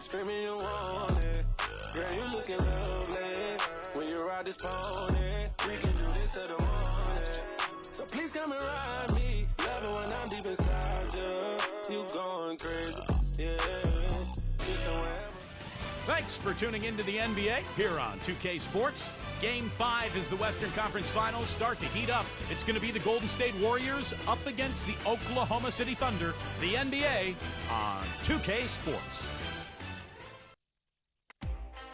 Screaming you want it. Girl, you looking lovely. When you ride this pony, we can do this till the morning. So please come and ride me. Love it when I'm deep inside you. You going crazy, yeah. Just wherever. Thanks for tuning into the NBA here on 2K Sports. Game 5 as the Western Conference Finals start to heat up. It's going to be the Golden State Warriors up against the Oklahoma City Thunder. The NBA on 2K Sports.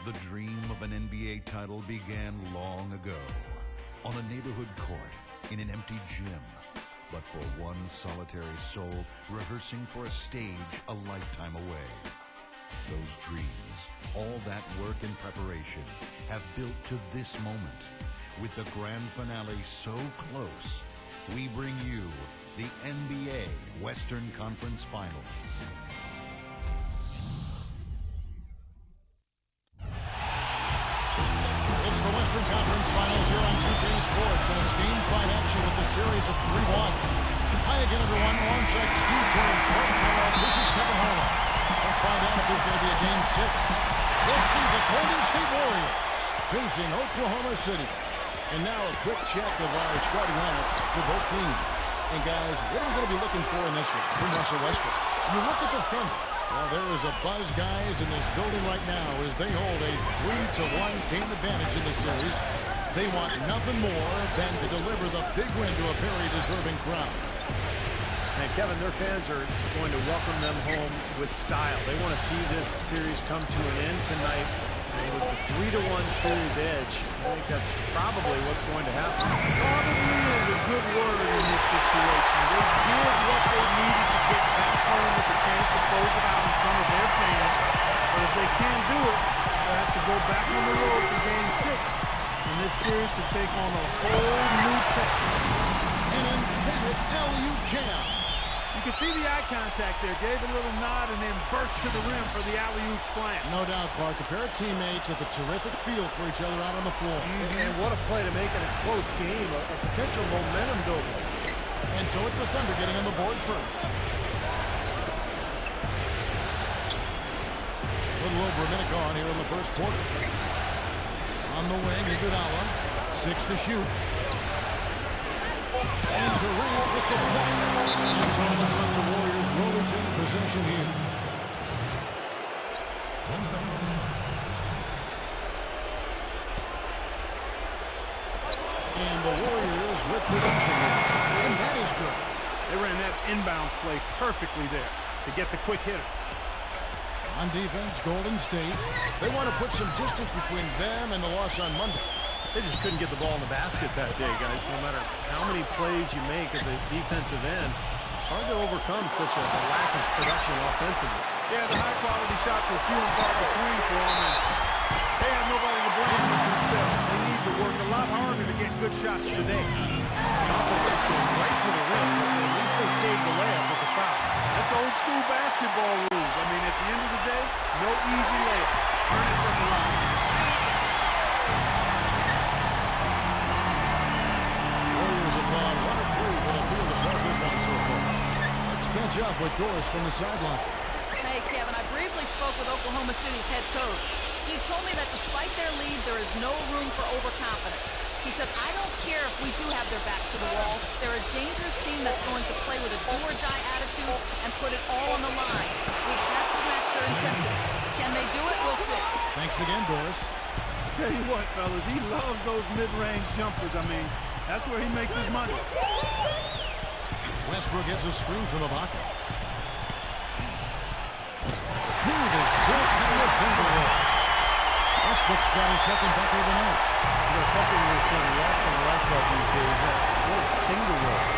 The dream of an NBA title began long ago on a neighborhood court in an empty gym, but for one solitary soul rehearsing for a stage a lifetime away. Those dreams, all that work and preparation, have built to this moment. With the grand finale so close, we bring you the NBA Western Conference Finals. It's the Western Conference Finals here on 2K Sports, and it's Game 5 action with the series of 3-1. Hi again, everyone. Alongside Steve Kerr and Craig Kellogg, this is Kevin Harlan. We'll find out if there's going to be a Game 6. We'll see the Golden State Warriors facing Oklahoma City. And now a quick check of our starting lineups for both teams. And guys, what are we going to be looking for in this one from Russell Westbrook? You look at the Thunder. Well, there is a buzz, guys, in this building right now as they hold a 3-1 game advantage in the series. They want nothing more than to deliver the big win to a very deserving crowd. And Kevin, their fans are going to welcome them home with style. They want to see this series come to an end tonight. And with the 3-1 series edge, I think that's probably what's going to happen. Probably is a good word in this situation. They did what they needed to get back home with the chance to close it out in front of their fans. But if they can't do it, they'll have to go back on the road for Game 6. And this series could take on a whole new test. An emphatic alley-oop jam. You can see the eye contact there. Gave a little nod and then burst to the rim for the alley-oop slam. No doubt, Clark. A pair of teammates with a terrific feel for each other out on the floor. And what a play to make it a close game, a potential momentum builder. And so it's the Thunder getting on the board first. A little over a minute gone here in the first quarter. On the wing, Iguodala. 6 to shoot. And Durant with the block. It's almost like the Warriors will retain possession here. And the Warriors with possession here. And that is good. They ran that inbounds play perfectly there to get the quick hitter. On defense, Golden State. They want to put some distance between them and the loss on Monday. They just couldn't get the ball in the basket that day, guys. No matter how many plays you make at the defensive end, it's hard to overcome such a lack of production offensively. Yeah, the high-quality shots were few and far between for them, and they have nobody to blame but themselves. They need to work a lot harder to get good shots today. The offense just going right to the rim, but at least they saved the layup with the foul. That's old-school basketball rules. I mean, at the end of the day, no easy layup. Earn it from the line. Gone 1 of 3 for the field to start this one so far. Let's catch up with Doris from the sideline. Hey, Kevin, I briefly spoke with Oklahoma City's head coach. He told me that despite their lead, there is no room for overconfidence. He said, I don't care if we do have their backs to the wall. They're a dangerous team that's going to play with a do-or-die attitude and put it all on the line. We have to match their intensity. Can they do it? We'll see. Thanks again, Doris. Tell you what, fellas, he loves those mid-range jumpers. I mean, that's where he makes his money. Westbrook gets a screen from Ibaka. Smooth as silk and a finger roll. Westbrook's got his second bucket of the night. You know, something we're seeing less and less of these days, that little finger roll.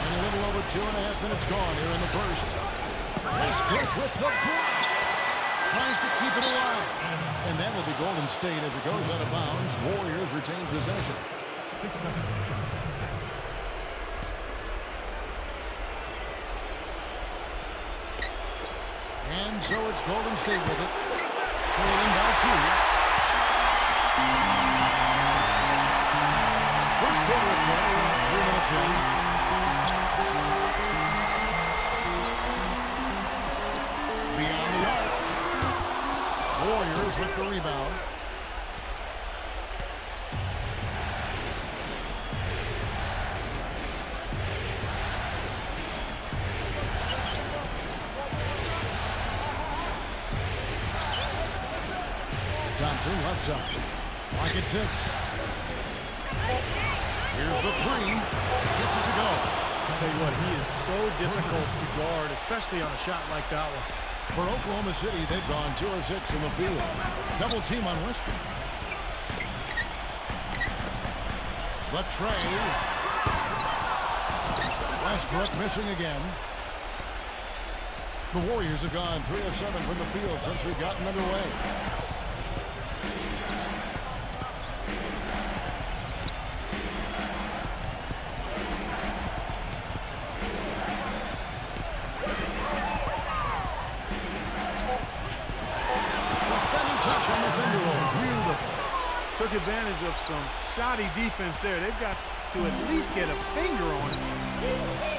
And a little over 2.5 minutes gone here in the first. Westbrook with the block. Tries to keep it alive. And that will be Golden State as it goes out of bounds. Warriors retain possession. 6 seconds. And so it's Golden State with it. Trailing by 2. First quarter of play, 3 minutes in. Warriors with the rebound. Thompson left side. Clock at 6. Here's the 3. Gets it to go. I'll tell you what, he is so difficult to guard, especially on a shot like that one. For Oklahoma City, they've gone 2 of 6 in the field. Double team on Westbrook. The tray. Westbrook missing again. The Warriors have gone 3 of 7 from the field since we've gotten underway. Took advantage of some shoddy defense there. They've got to at least get a finger on it.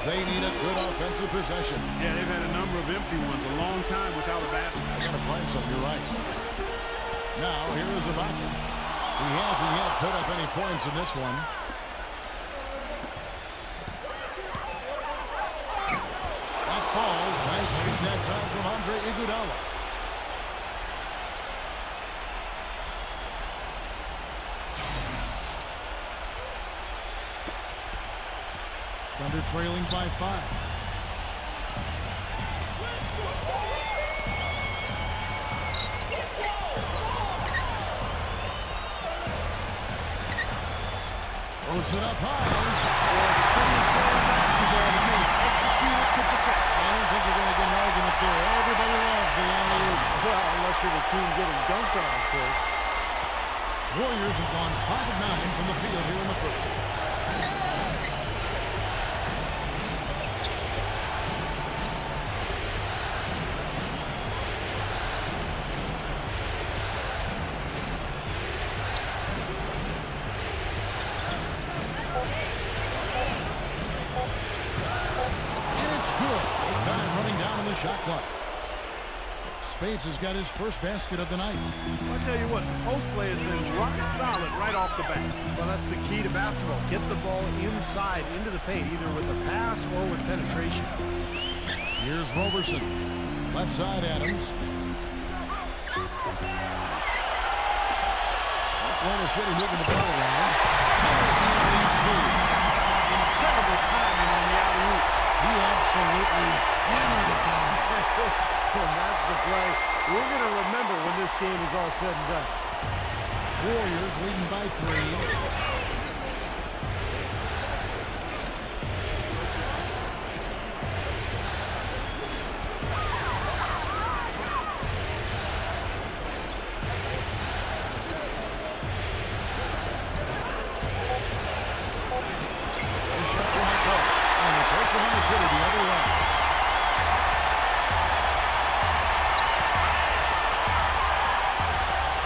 They need a good offensive possession. Yeah, they've had a number of empty ones a long time without a basket. I got to find something. You're right. Now, here is Ibaka. He hasn't yet put up any points in this one. That falls. Nice feed that time from Andre Iguodala. Thunder trailing by 5. Throws it up high. Basketball to me. Execute it to perfection. I don't think you're going to get an argument there. Everybody loves the alley-oop. Well, unless you're the team getting dunked on, of course. Warriors have gone 5 of 9 from the field here in the first. Shot clock. Spades has got his first basket of the night. I'll tell you what, post play has been rock solid right off the bat. Well, that's the key to basketball. Get the ball inside, into the paint, either with a pass or with penetration. Here's Roberson. Left side, Adams. Oklahoma City moving the ball around. Incredible timing on the alley-oop. He absolutely hammered it down. And that's the play we're going to remember when this game is all said and done. Warriors leading by 3.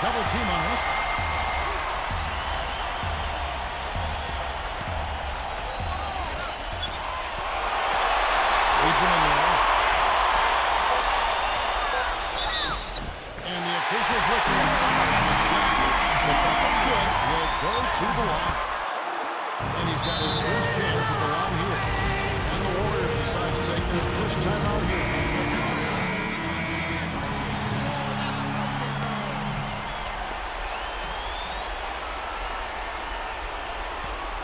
Double team on this. Leads him in there. And the officials listen. The bucket's good. He'll go to the line. And he's got his first chance at the line here. And the Warriors decide to take their first time out here.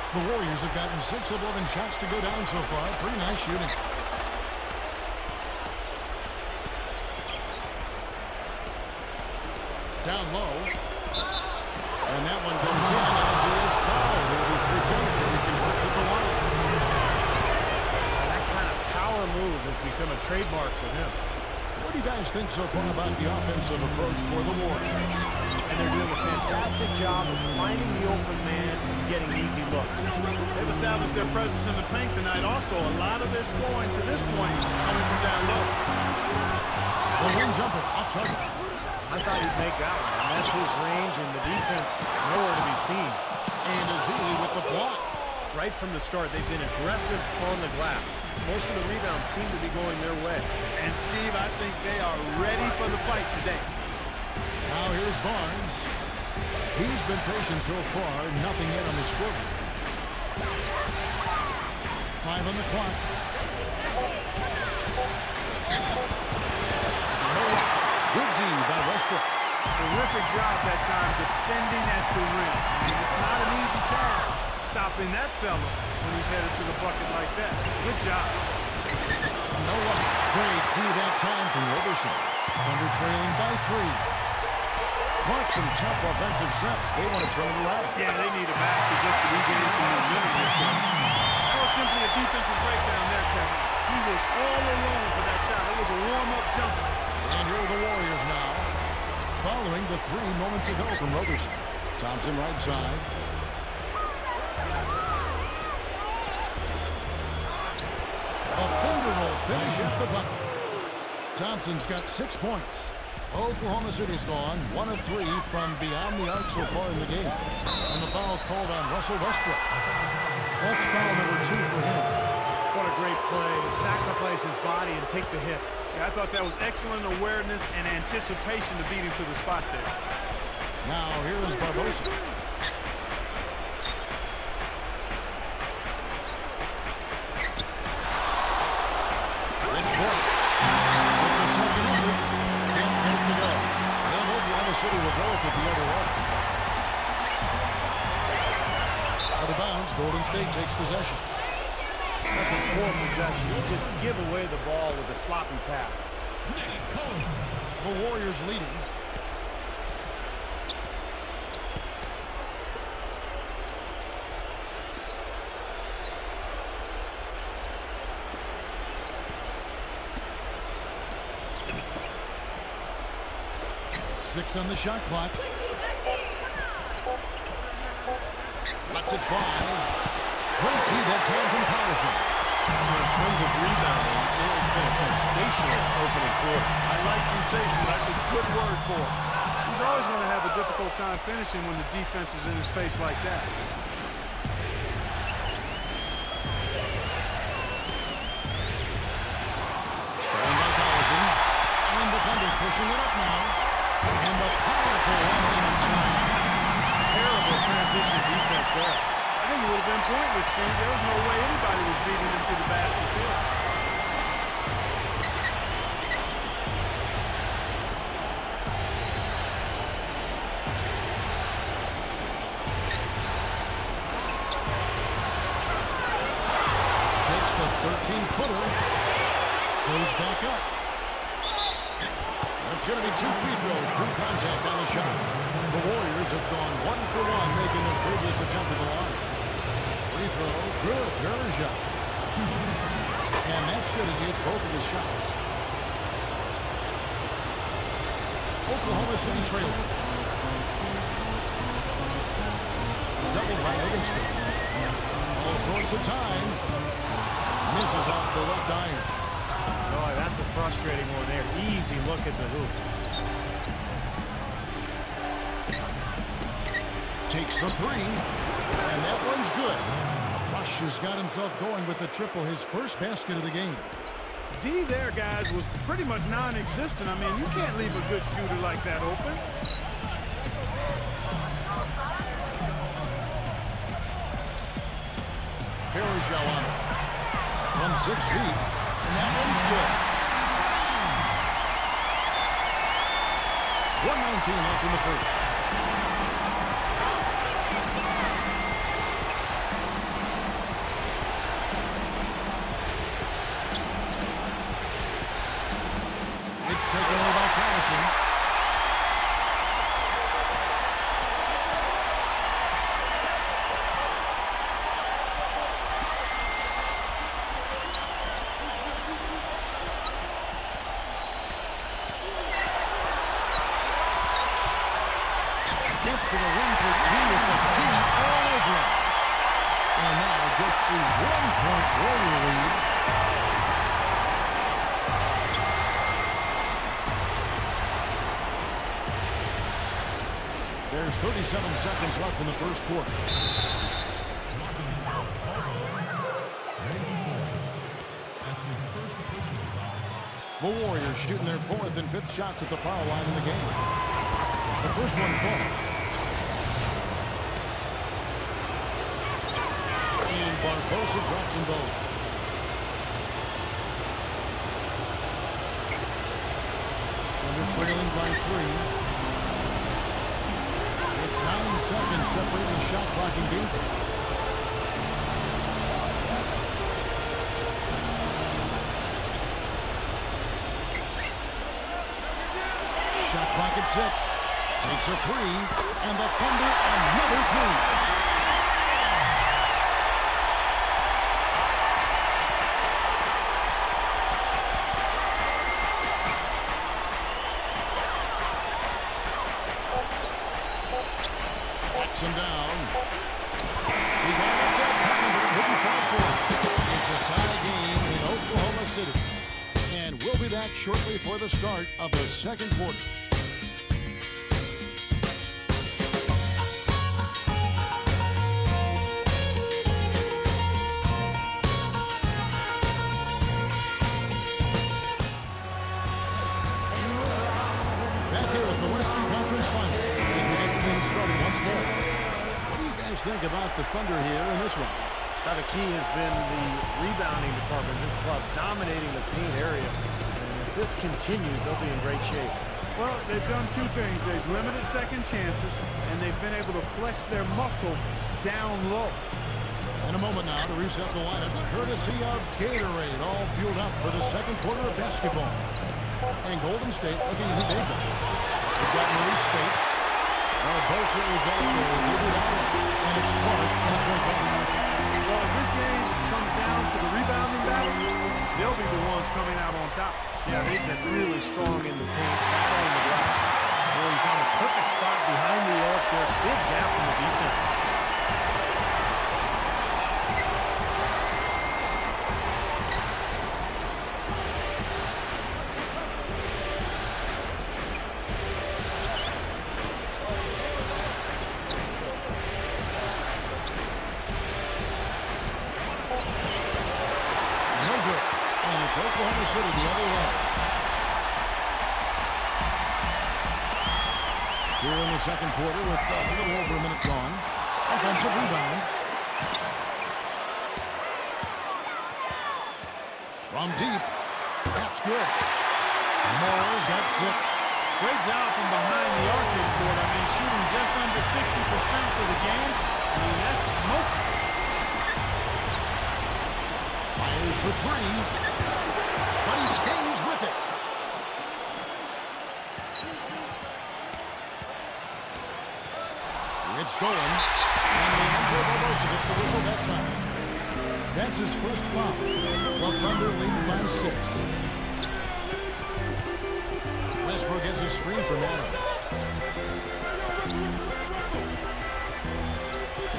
The Warriors have gotten 6 of 11 shots to go down so far. Pretty nice shooting. Down low. And that one goes in as he is fouled. It'll be 3 points and he converts at the line. That kind of power move has become a trademark for him. What do you guys think so far about the offensive approach for the Warriors? And they're doing a fantastic job of finding the open man and getting easy looks. They've established their presence in the paint tonight. Also, a lot of their scoring to this point coming from down low. The wing jumper off target. I thought he'd make that one. And that's his range, and the defense nowhere to be seen. And Ezeli with the block. Right from the start, they've been aggressive on the glass. Most of the rebounds seem to be going their way. And, Steve, I think they are ready for the fight today. Now here's Barnes. He's been patient so far. Nothing yet on the scoreboard. 5 on the clock. Good D by Westbrook. Terrific job that time defending at the rim. It's not an easy task stopping that fella when he's headed to the bucket like that. Good job. Noah. Great D that time from Roberson. Thunder trailing by 3. Clark, some tough offensive sets. They want to turn it around. Yeah, they need a basket just to regain some momentum. That was simply a defensive breakdown there, Kevin. He was all alone for that shot. It was a warm-up jumper. And here are the Warriors now, following the 3 moments ago from Roberson. Thompson right side. A finger roll finish at the bucket. Thompson's got 6 points. Oklahoma City's gone 1 of 3 from beyond the arc so far in the game. And the foul called on Russell Westbrook. That's foul number 2 for him. What a great play to sacrifice his body and take the hit. Yeah, I thought that was excellent awareness and anticipation to beat him to the spot there. Now here's Barbosa. It's blocked. With the second effort, can't get it to go. And Oklahoma City will go with it the other way. Out of bounds, Golden State takes possession. That's a poor possession. You just give away the ball with a sloppy pass. The Warriors leading. Six on the shot clock. Lets it fly. Great tee that time from Patterson. So in terms of rebounding, it's been a sensational opening quarter. I like sensational. That's a good word for him. He's always going to have a difficult time finishing when the defense is in his face like that. Stolen by Patterson. And the Thunder pushing it up now. And the powerful one inside. Terrible transition defense there. I think it would have been pointless, Steve. There was no way anybody was beating him to the basket there. Takes the 13-footer. Goes back up. It's going to be 2 free throws. Drew contact on the shot. The Warriors have gone 1 for 1, making their previous attempt at the line. Free throw, good. Gerja. And that's good as he hits both of his shots. Oklahoma City trailing. Doubled by Livingston. All sorts of time. Misses off the left iron. Boy, that's a frustrating one there. Easy look at the hoop. Takes the 3. And that one's good. Rush has got himself going with the triple, his first basket of the game. D there, guys, was pretty much non-existent. I mean, you can't leave a good shooter like that open. Gerja on it. From 6 feet. And that one's good. 1:19 left in the first. It's taken away by Patterson. Gets to the rim for 2 with the D all over him. And now just a 1-point Warrior lead. There's 37 seconds left in the first quarter. The Warriors shooting their 4th and 5th shots at the foul line in the game. The first one falls. And Barbosa drops them both. Thunder trailing by 3. It's 9 seconds separating the shot clock and game clock. Shot clock at 6. Takes a 3. And the Thunder another 3. Backs him down. He got it that time, but it wouldn't fall for it. It's a tie game in Oklahoma City. And we'll be back shortly for the start of the second quarter. Back here at the Western Conference Finals as we get things started once more. What do you guys think about the Thunder here in this one? Now the key has been the rebounding department. This club dominating the paint area. And if this continues, they'll be in great shape. Well, they've done two things. They've limited second chances, and they've been able to flex their muscle down low. In a moment now to reset the lineups, courtesy of Gatorade, all fueled up for the second quarter of basketball. And Golden State looking at who they've got. They've got Maurice Spates. Barbosa is out there. And it's Clark in the point guard. Well, if this game comes down to the rebounding battle, they'll be the ones coming out on top. Yeah, they've been really strong in the paint, controlling the glass. Well, he found a perfect spot behind the arc there. Big gap in the defense. And it's Oklahoma City the other way. Here in the second quarter with a little over a minute gone. Offensive rebound. From deep. That's good. Morrow's got 6. Great job from behind the arc this quarter. I mean, shooting just under 60% for the game. I mean, that's smoke. Fires for 3. But he stays with it. It's stolen. And Leandro Barbosa gets the whistle that time. That's his first foul. The Thunder lead by 6. Westbrook gets a screen from Adams.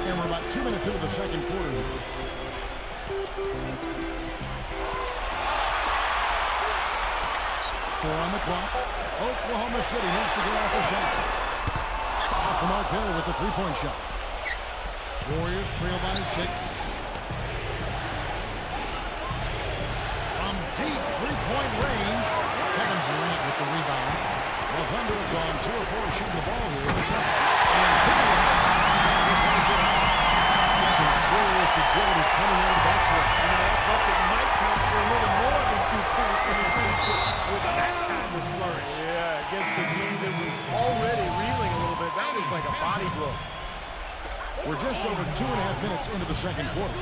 And we're about 2 minutes into the second quarter. 4 on the clock. Oklahoma City needs to get off a shot. Off the mark there with the three-point shot. Warriors trail by 6. From deep three-point range, Kevin Durant with the rebound. The Thunder have gone 2 of 4 shooting the ball here in the second. And here's the shot to finish it off. Some serious agility coming out of that court. You know, that bucket might count for a little more than 2 points when you finish it with that kind of flourish. Yeah, against a team that was already reeling a little bit. That was like a body blow. We're just over 2.5 minutes into the second quarter.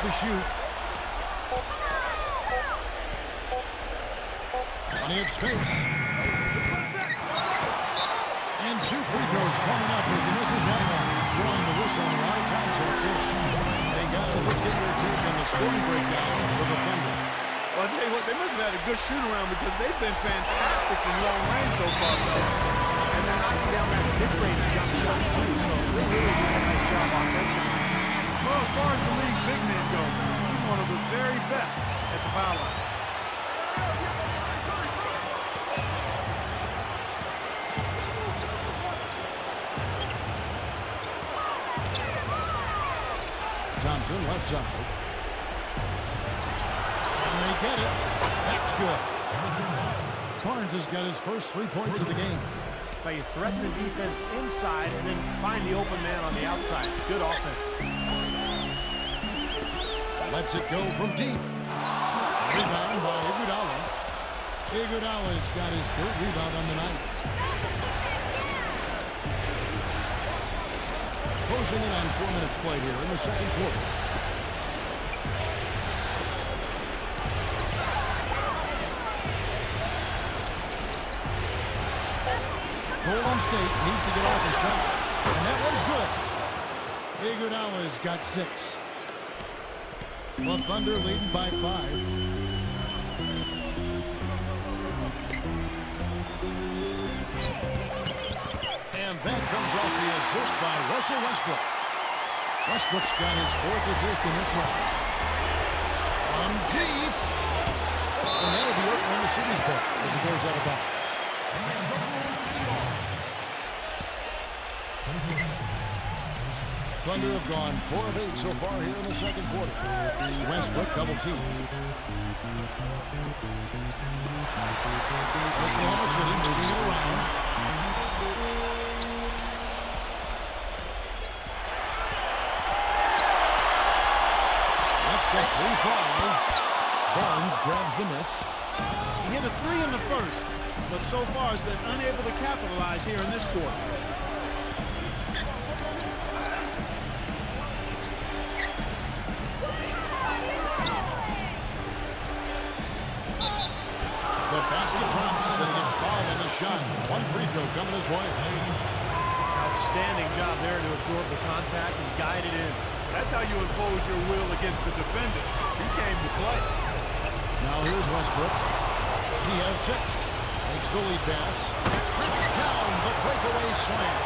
To shoot. Plenty of space. And 2 free throws coming up as he misses that one. Drawing the whistle on a lot of contact. Hey guys, let's get your take on the scoring breakdown for the Thunder. Well, I'll tell you what, they must have had a good shoot around because they've been fantastic from long range so far, fellas. And they're knocking down that mid-range jump shot too, so they're really doing a nice job offensively. Well, as far as the league's big men go, he's one of the very best at the foul line. Roberson left side. And they get it. That's good. Barnes has got his first 3 points of the game. But you threaten the defense inside and then find the open man on the outside. Good offense. Lets it go from deep. Rebound by Iguodala. Iguodala's got his third rebound on the night. Closing in on 4 minutes played here in the second quarter. Golden State needs to get off a shot. And that one's good. Iguodala's got 6. The Thunder leading by 5. And that comes off the assist by Russell Westbrook. Westbrook's got his 4th assist in this one. From deep. And that'll be Oklahoma City's ball as it goes out of bounds. Thunder have gone 4 of 8 so far here in the second quarter. Westbrook double team. Oklahoma City moving it around. That's the free foul. Barnes grabs the miss. He hit a 3 in the first, but so far has been unable to capitalize here in this quarter. The basket drops, and he gets fouled on the shot. 1 free throw coming his way. Outstanding job there to absorb the contact and guide it in. That's how you impose your will against the defender. He came to play. Now here's Westbrook. He has 6. Makes the lead pass. Rips down the breakaway slam.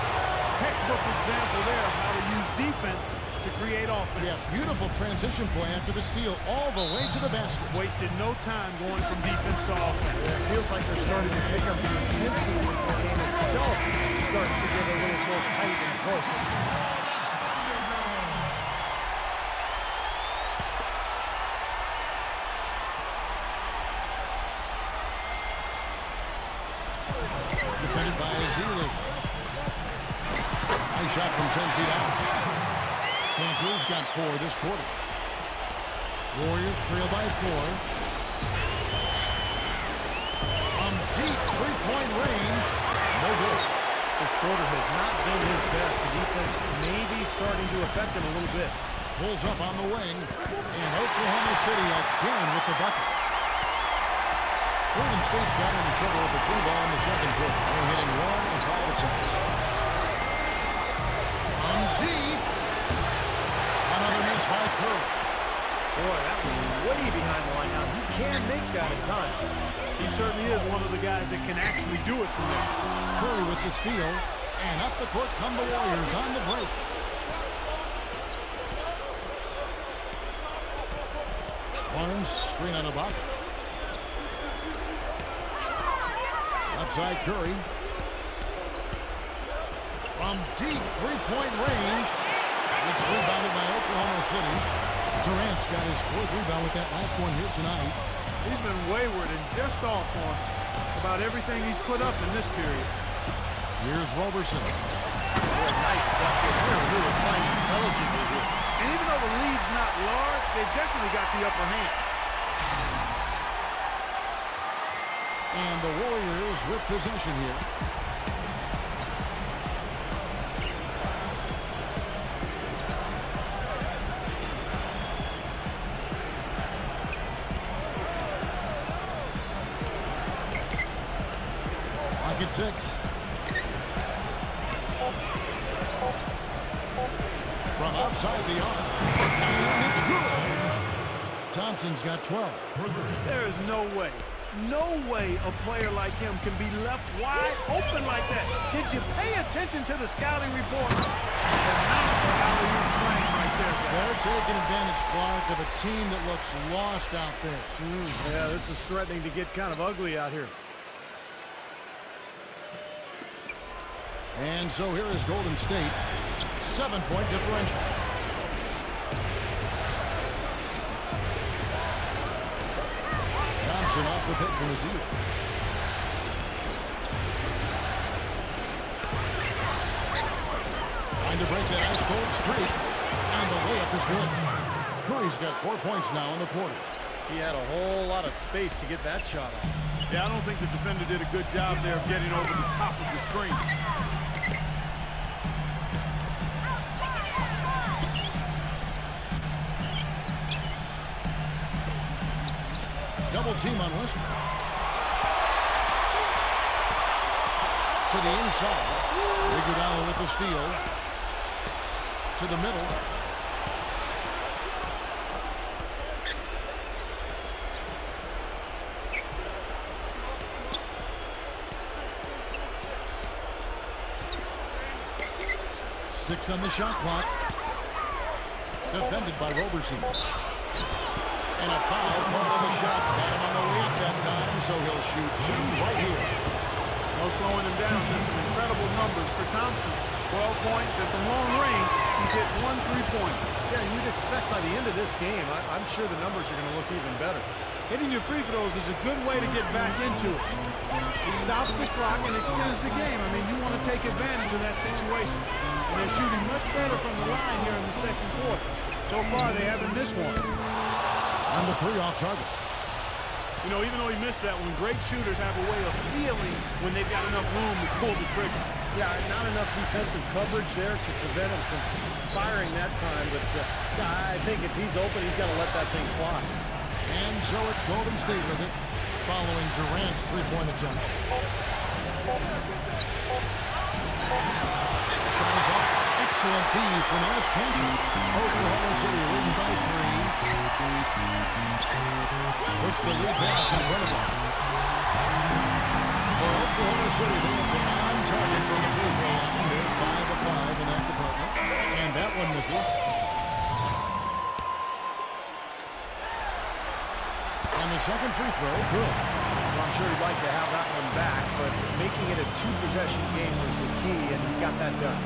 Textbook example there of how to use defense to create offense. Yeah, beautiful transition play after the steal all the way to the basket. Wasted no time going from defense to offense. It feels like they're starting to pick up the intensity as the game itself starts to get a little more tight and close. Defended by Azili. Nice shot from 10 feet out. Cantor's got 4 this quarter. Warriors trail by 4. From deep 3-point range. No good. This quarter has not been his best. The defense may be starting to affect him a little bit. Pulls up on the wing. And Oklahoma City again with the bucket. Golden State's got into trouble with the 3 ball in the second quarter. They're hitting 1 and 5 attempts. From deep. Another miss by Curry. Boy, that was way behind the line. Now, he can make that at times. He certainly is one of the guys that can actually do it from there. Curry with the steal. And up the court come the Warriors on the break. Barnes screen on Ibaka. Left side Curry. From deep 3-point range. It's rebounded by Oklahoma City. Durant's got his 4th rebound with that last one here tonight. He's been wayward and just off on about everything he's put up in this period. Here's Roberson. Boy, nice bucket. They're really playing intelligently here. And even though the lead's not large, they've definitely got the upper hand. And the Warriors with possession here. Pocket 6. From outside the arc. And it's good. Thompson's got 12. There is no way a player like him can be left wide open like that. Did you pay attention to the scouting report? And now the alley-oop slam right there. They're taking advantage, Clark, of a team that looks lost out there. Yeah, this is threatening to get kind of ugly out here. And so here is Golden State. 7-point differential. Anderson off the pick from his heel. Trying to break that ice-cold streak. And the layup is good. Curry's got 4 points now in the quarter. He had a whole lot of space to get that shot off. Yeah, I don't think the defender did a good job there of getting over the top of the screen. Double team on Westbrook. To the inside. Iguodala with the steal. To the middle. Six on the shot clock. Defended by Roberson. And a foul called on the shot. Got him on the way up that time, so he'll shoot two right here. No slowing him down. Just some incredible numbers for Thompson. 12 points, and from long range, he's hit 1 3-pointer. Yeah, you'd expect by the end of this game, I'm sure the numbers are going to look even better. Hitting your free throws is a good way to get back into it. It stops the clock and extends the game. I mean, you want to take advantage of that situation. And they're shooting much better from the line here in the second quarter. So far, they haven't missed one. On the three off target. You know, even though he missed that one, great shooters have a way of feeling when they've got enough room to pull the trigger. Yeah, not enough defensive coverage there to prevent him from firing that time. But I think if he's open, he's got to let that thing fly. And so it's Golden State with it, following Durant's three-point attempt. Shot is off. Excellent D from West Cancer. Oklahoma City leading by 3. Puts the lead pass in front of them. For Oklahoma City, they have been on target from the free throw line. They're 5 of 5 in that department. And that one misses. And the second free throw, good. Well, I'm sure he'd like to have that one back, but making it a two-possession game was the key, and he got that done.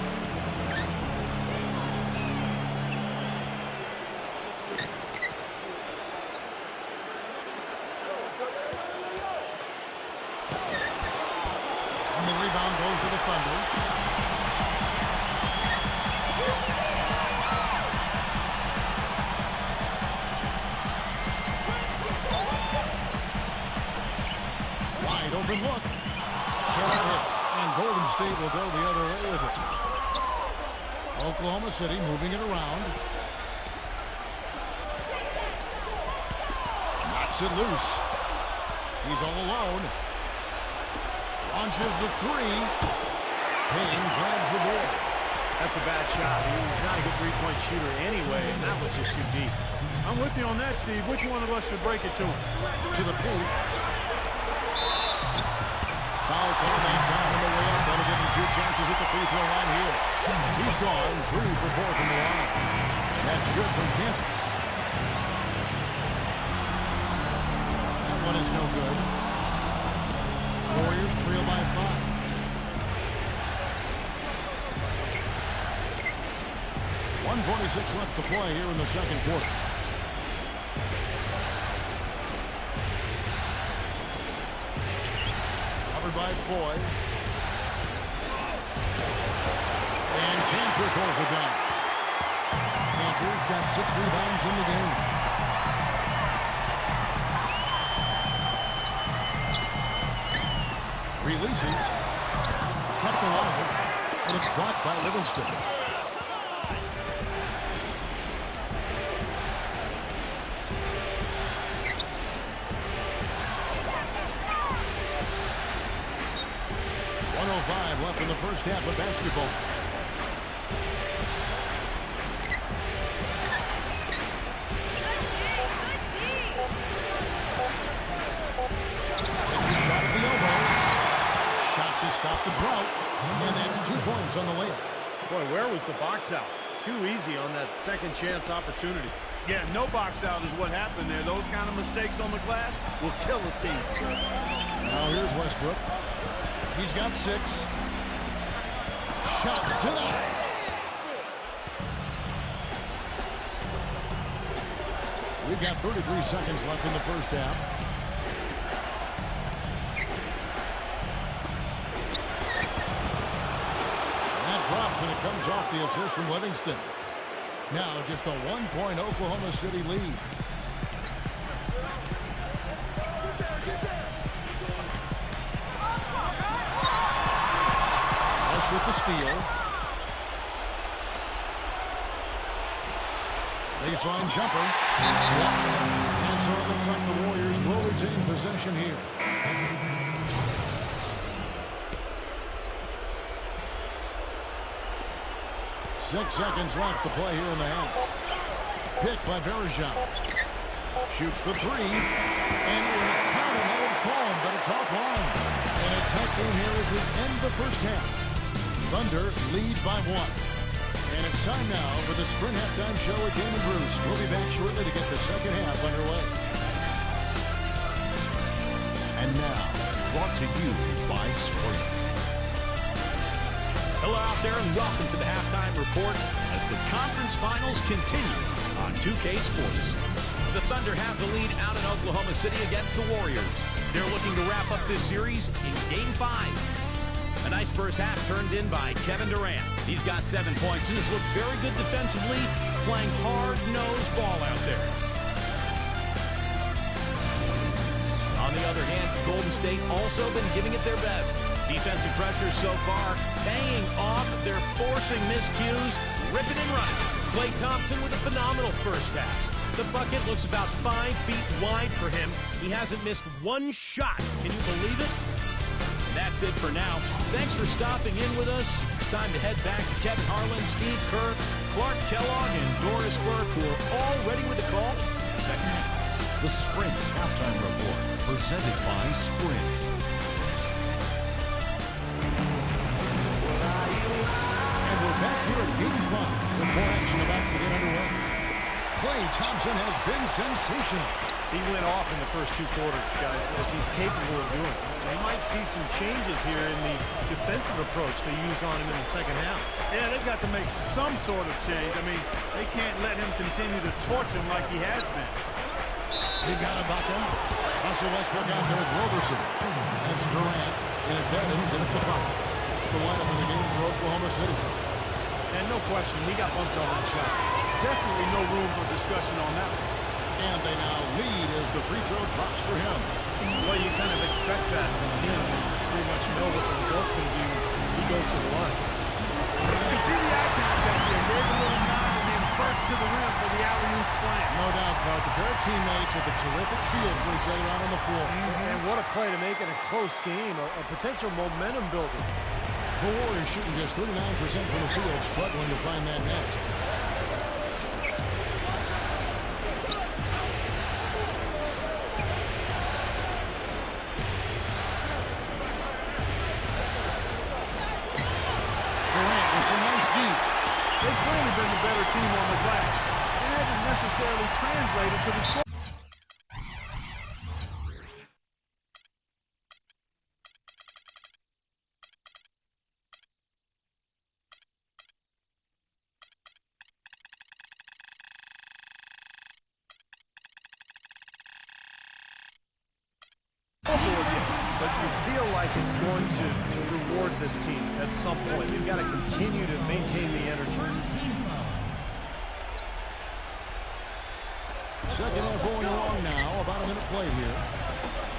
And the rebound goes to the Thunder. Wide open look. Cannot hit. And Golden State will go the other way with it. Oklahoma City moving it around. Knocks it loose. He's all alone. Launches the three. Payne grabs the ball. That's a bad shot. He's not a good three-point shooter anyway, and that was just too deep. I'm with you on that, Steve. Which one of us should break it to him? To the paint. Foul call that time on the way up. That'll give him 2 chances at the free throw line here. He's gone 3 for 4 from the line. And that's good from Cantor. That one is no good. Warriors trail by 5. .146 left to play here in the second quarter. Covered by Foy. And Cantor pulls it down. Cantor's got 6 rebounds in the game. Releases. Kept alive. And it's blocked by Livingston. Left in the first half of basketball. Takes a shot at the elbow. Shot to stop the drought. And that's 2 points on the layup. Boy, where was the box out? Too easy on that second chance opportunity. Yeah, no box out is what happened there. Those kind of mistakes on the glass will kill a team. Now here's Westbrook. He's got 6. Shot denied. We've got 33 seconds left in the first half. comes off the assist from Livingston. Now just a 1-point Oklahoma City lead. Rush with the steal. Baseline jumper. Blocked. And so it looks like the Warriors will retain possession here. Six seconds left to play here in the half. Picked by Bergeron. Shoots the three. And in a counter, that would fall, but it's offline. And a tight game here as we end the first half. Thunder lead by 1. And it's time now for the Sprint Halftime Show with Game and Bruce. We'll be back shortly to get the second half underway. And now, brought to you by Sprint. Hello out there and welcome to the Halftime Report as the conference finals continue on 2K Sports. The Thunder have the lead out in Oklahoma City against the Warriors. They're looking to wrap up this series in Game 5. A nice first half turned in by Kevin Durant. He's got 7 points and has looked very good defensively, playing hard-nosed ball out there. On the other hand, Golden State also been giving it their best. Defensive pressure so far paying off. They're forcing miscues, ripping and running. Klay Thompson with a phenomenal first half. The bucket looks about 5 feet wide for him. He hasn't missed one shot. Can you believe it? That's it for now. Thanks for stopping in with us. It's time to head back to Kevin Harlan, Steve Kerr, Clark Kellogg, and Doris Burke, who are all ready with the call. Second half. The Sprint Halftime Report, presented by Sprint. And we're back here at Game 5 with more action about to get underway. Klay Thompson has been sensational. He went off in the first 2 quarters, guys, as he's capable of doing. They might see some changes here in the defensive approach they use on him in the second half. Yeah, they've got to make some sort of change. I mean, they can't let him continue to torch him like he has been. He got a bucket. Russell Westbrook out there with Roberson. That's Durant. And it's Adams in at the foul. It's the lineup of the game for Oklahoma City. And no question, he got bumped on that shot. Definitely no room for discussion on that one. And they now lead as the free throw drops for him. Well, you kind of expect that from him. You pretty much know what the result's going to be when he goes to the line. You can see the action step here. Gave a little nod and then burst to the rim for the alley-oop slam. No doubt, Clark. A pair of teammates with a terrific feel for each other out on the floor. And what a play to make it a close game, a potential momentum builder. The Warriors shooting just 39% from the field, struggling to find that net. Durant with some nice deep. They've clearly been the better team on the glass. It hasn't necessarily translated to the score. But you feel like it's going to reward this team at some point. You've got to continue to maintain the energy. Second half going along now. About a minute play here.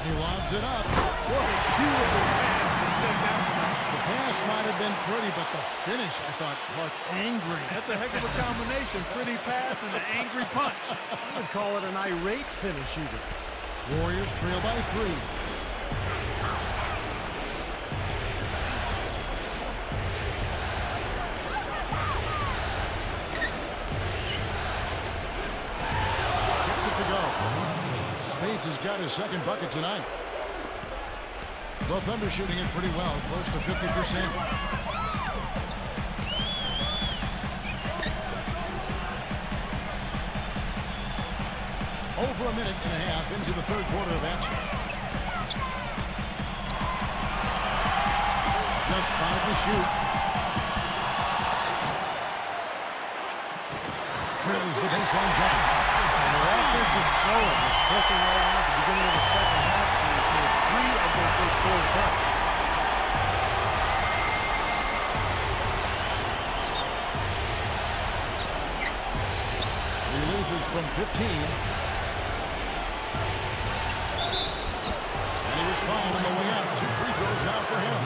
He lobs it up. What a beautiful pass to set that one up. The pass might have been pretty, but the finish, I thought, Clark, angry. That's a heck of a combination. Pretty pass and an angry punch. I would call it an irate finish even. Warriors trail by 3. Gets it to go. Spades has got his second bucket tonight. The Thunder shooting it pretty well, close to 50%. Over a minute and a half into the third quarter of action. Just 5 to shoot. Drills the baseline jump. And their offense is flowing. It's clicking right now at the beginning of the second half. They've made 3 of their first 4 attempts. 15. And he was fouled on the way up. 2 free throws now for him.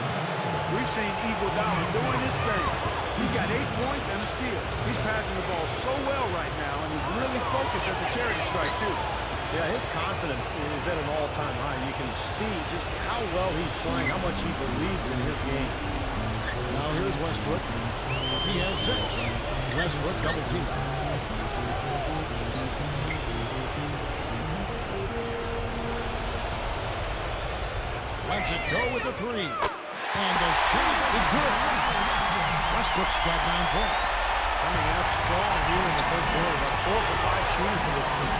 We've seen Iguodala doing his thing. He's got 8 points and a steal. He's passing the ball so well right now, and he's really focused at the charity strike, too. Yeah, his confidence is at an all-time high. You can see just how well he's playing, how much he believes in his game. Now here's Westbrook. He has 6. Westbrook double team. Lets it go with the 3. And the shot is good. Westbrook's got 9 points. Coming out strong here in the third quarter. About 4 for 5 shooting for this team.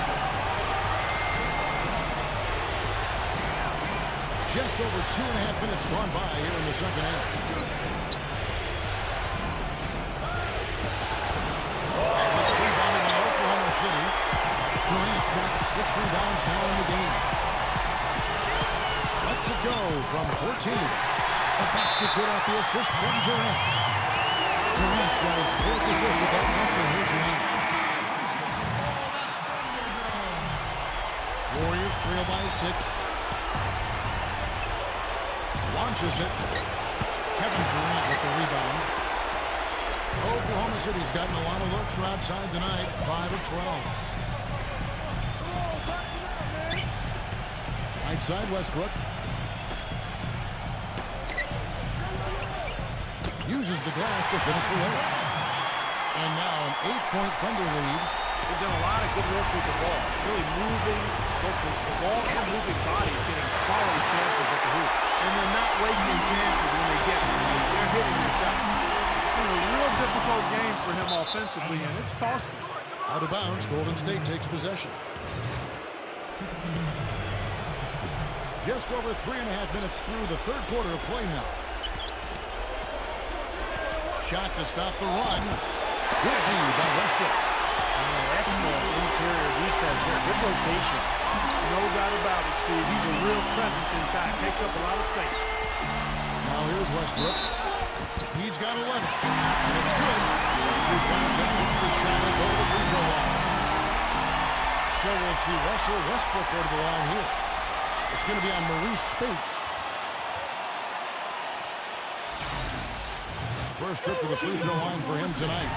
Just over 2.5 minutes gone by here in the second half. It's rebounded by Oklahoma City. Durant's got 6 rebounds now in the game. Lets it go from 14. A basket good off the assist from Durant. Durant's got his 4th assist with that last one here tonight. Warriors trail by 6. Launches it. Kevin Durant with the rebound. Oklahoma City's gotten a lot of looks from outside tonight. 5 of 12. Right side, Westbrook. Uses the glass to finish the layup. And now an 8-point Thunder lead. They've done a lot of good work with the ball. Really moving both the ball and moving bodies, getting quality chances at the hoop. And they're not wasting chances when they get them. They're hitting their shot. It's been a real difficult game for him offensively, and it's costly. Out of bounds, Golden State takes possession. Just over 3.5 minutes through the third quarter of play now. Shot to stop the run. Good D by Westbrook. Excellent interior defense there. Good rotation. No doubt about it, Steve. He's a real presence inside. Takes up a lot of space. Now here's Westbrook. He's got 11. And it's good. Rebounds and makes the shot and go to the free throw line. So we'll see Russell Westbrook go to the line here. It's going to be on Maurice Spates. First trip to the free throw line for him tonight.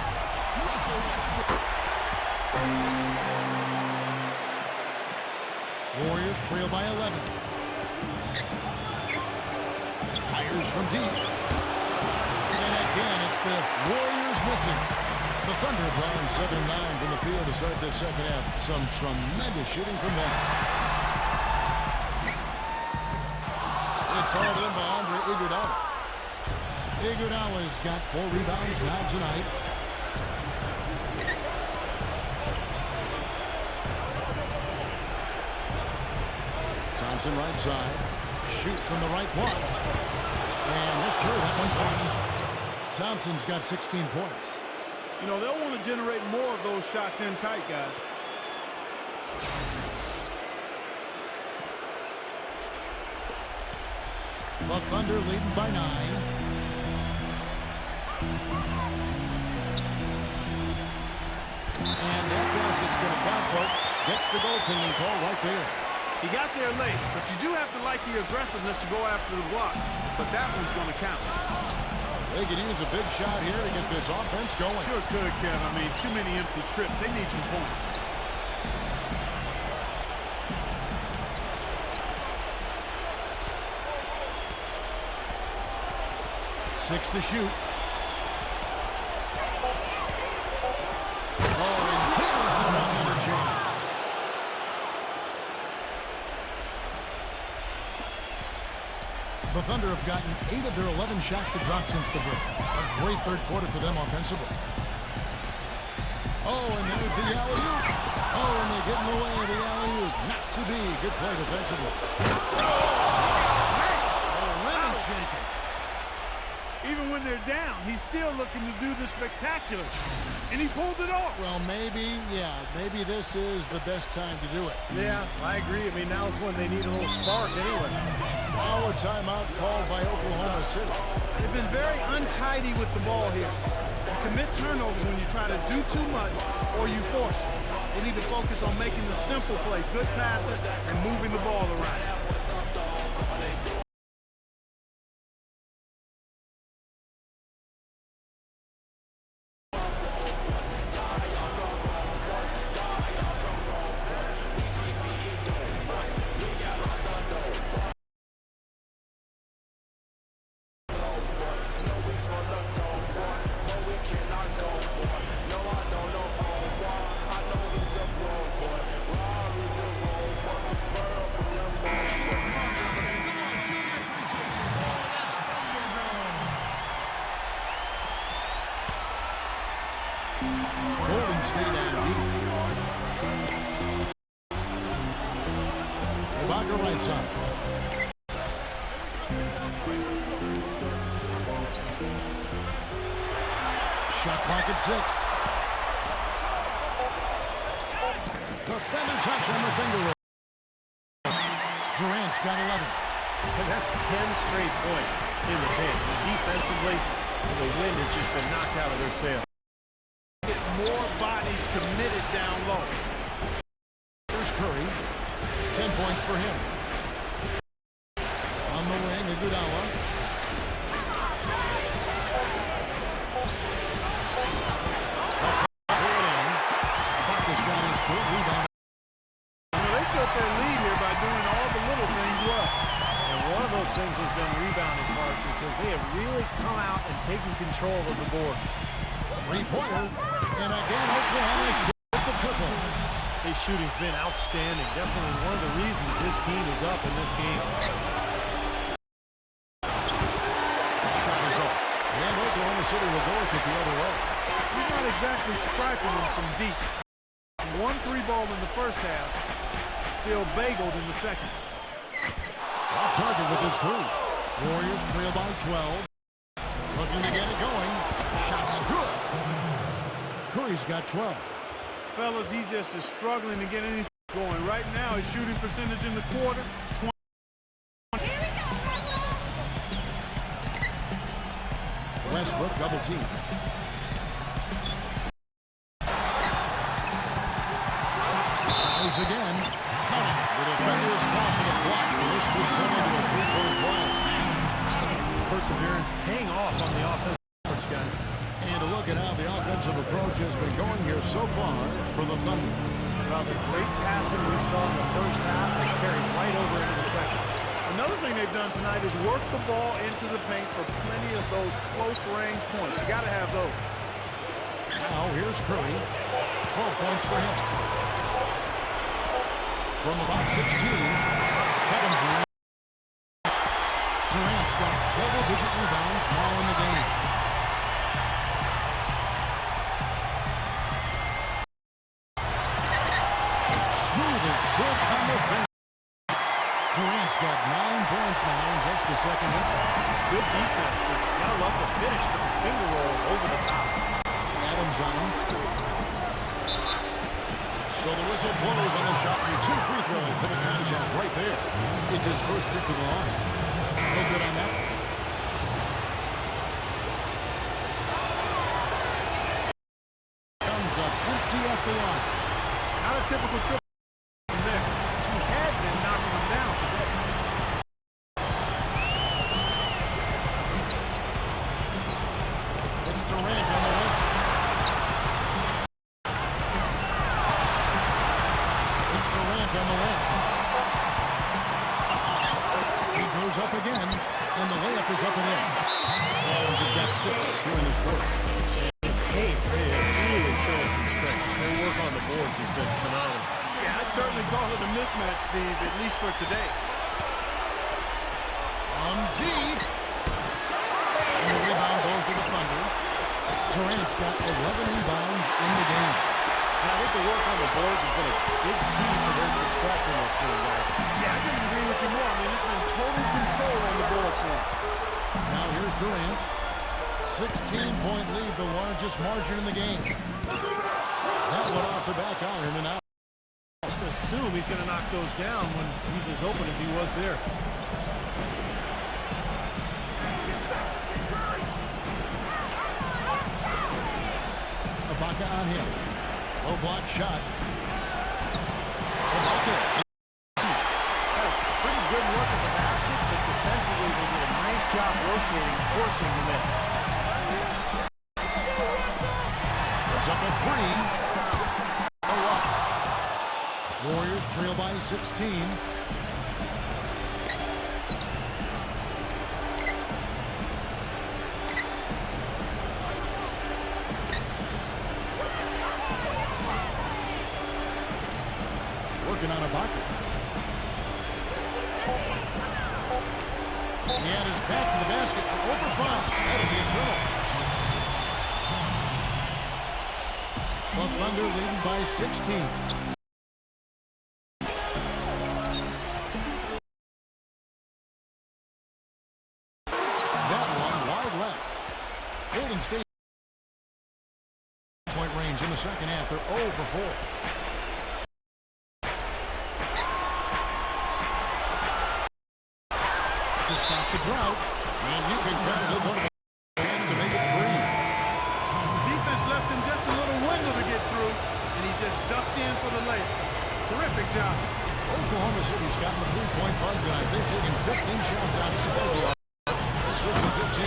Warriors trail by 11. Fires from deep. And again, it's the Warriors missing. The Thunder drawing 7-9 from the field to start this second half. Some tremendous shooting from them. It's hauled in by Andre Iguodala. Iguodala's got 4 rebounds now tonight. Thompson right side. Shoots from the right block. And yes, sir, that one counts. Thompson's got 16 points. You know, they'll want to generate more of those shots in tight, guys. The Thunder leading by 9. And that basket's going to count, folks. Gets the goaltending call right there. He got there late, but you do have to like the aggressiveness to go after the block. But that one's going to count. They could use a big shot here to get this offense going. Sure could, Kev. I mean, too many empty trips. They need some points. Six to shoot. Oh, and there's the one-hander jam. The Thunder have gotten 8 of their 11 shots to drop since the break. A great third quarter for them offensively. Oh, and there's the alley-oop. Oh, and they get in the way of the alley-oop. Not to be. Good play defensively. Oh, the rim is shaking. Even when they're down, he's still looking to do the spectacular. And he pulled it off. Well, maybe this is the best time to do it. Yeah, I agree. I mean, now's when they need a little spark anyway. Now a timeout called by Oklahoma City. They've been very untidy with the ball here. You commit turnovers when you try to do too much or you force it. They need to focus on making the simple play, good passes, and moving the ball around. Golden State and deep. Ibaka right side. Shot clock at 6. Defender touch on the finger roll. Durant's got 11. And that's 10 straight points in the paint. Defensively, the wind has just been knocked out of their sail. Get more bodies committed down low. Here's Curry. 10 points for him. On the wing, Iguodala. Ibaka's got his third rebound. They built their lead here by doing all the little things well. And one of those things has been rebounding parts because they have really come out and taken control of the boards. Three-pointer. And again, Oklahoma hit the triple. His shooting's been outstanding. Definitely one of the reasons his team is up in this game. The shot is off. And Oklahoma City will go with it the other way. He's not exactly striking them from deep. 1-3 ball in the first half. Still bageled in the second. Off target with his three. Warriors trail by 12. Looking to get it going. Shot's good. Curry's got 12. Fellas, he just is struggling to get anything going. Right now, his shooting percentage in the quarter, 20. Westbrook double team. Tries again. Count it. The defender is caught for the block. This could turn into a three-point blast. Perseverance paying off on the offense, guys. And a look at how the offensive approach has been going here so far for the Thunder. Well, the great passing we saw in the first half has carried right over into the second. Another thing they've done tonight is work the ball into the paint for plenty of those close-range points. You got to have those. Now here's Curry. 12 points for him. From about 16, Kevin Durant. Durant's got double-digit rebounds now in the game. Smooth as silk on the finger. Durant's got 9 points now in just the second half. Good defense. Gotta love the finish with the finger roll over the top. Adams on. So the whistle blows on the shot. 2 free throws for the contact right there. It's his first trip to the line. No good on that. Comes up empty at the line. Not a typical triple from there. He had been knocking them down today. It's Durant on the wing. It's Durant on the wing. He goes up again, and the layup is up and in. Rollins has got 6 here in this quarter. Hey, they really showing some strength. Their work on the boards has been phenomenal. Yeah, I'd certainly call it a mismatch, Steve, at least for today. On deep. And the rebound goes to the Thunder. Durant's got 11 rebounds in the game. And I think the work on the boards has been a big key for their success in this game, guys. Yeah, I couldn't agree with you more. I mean, it's been total control on the board for him. Now here's Durant. 16-point lead, the largest margin in the game. That one off the back iron and out. Just assume he's going to knock those down when he's as open as he was there. Ibaka on him. Low block shot. Pretty good look at the basket, but defensively they did a nice job rotating, forcing the miss. It's up a 3. Warriors trail by 16. Working on a bucket. And is back to the basket for over 5. That'll be a turnover. The Thunder leading by 16. That one wide left. Golden State point range in the second half. They're 0 for 4. To stop the drought, and you can cut it one of the hands to make it 3. Defense left him just a little window to get through, and he just ducked in for the layup. Terrific job. Oklahoma City's gotten the 3-point bug tonight. They've taken 15 shots outside the arc. They're switching 15.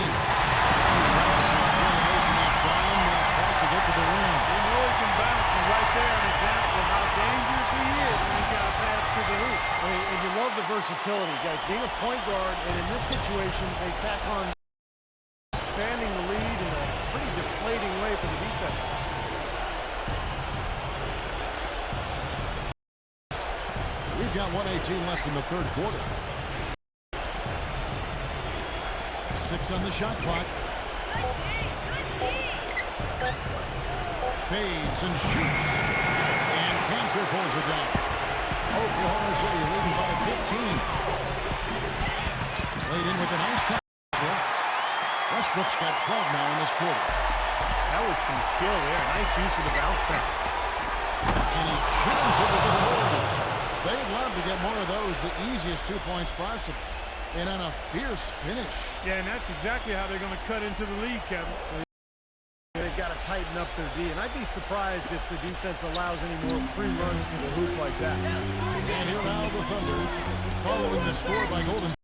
To get to the rim. They know he can bounce, and right there an example of how dangerous he is when he's got a path to the hoop. And you love the versatility, guys. Being a point guard, and in this situation, they tack on expanding the lead in a pretty deflating way for the defense. We've got 1:18 left in the third quarter. 6 on the shot clock. Fades and shoots. And Cantor pulls it down. Oklahoma City leading by 15. Laid in with a nice tap. Westbrook's got 12 now in this quarter. That was some skill there. Nice use of the bounce pass. And he jams it with the hold. They'd love to get more of those, the easiest 2 points possible. And on a fierce finish. Yeah, and that's exactly how they're going to cut into the lead, Kevin. They've got to tighten up their D, and I'd be surprised if the defense allows any more free runs to the hoop like that. And here now the Thunder, following the score by Golden State.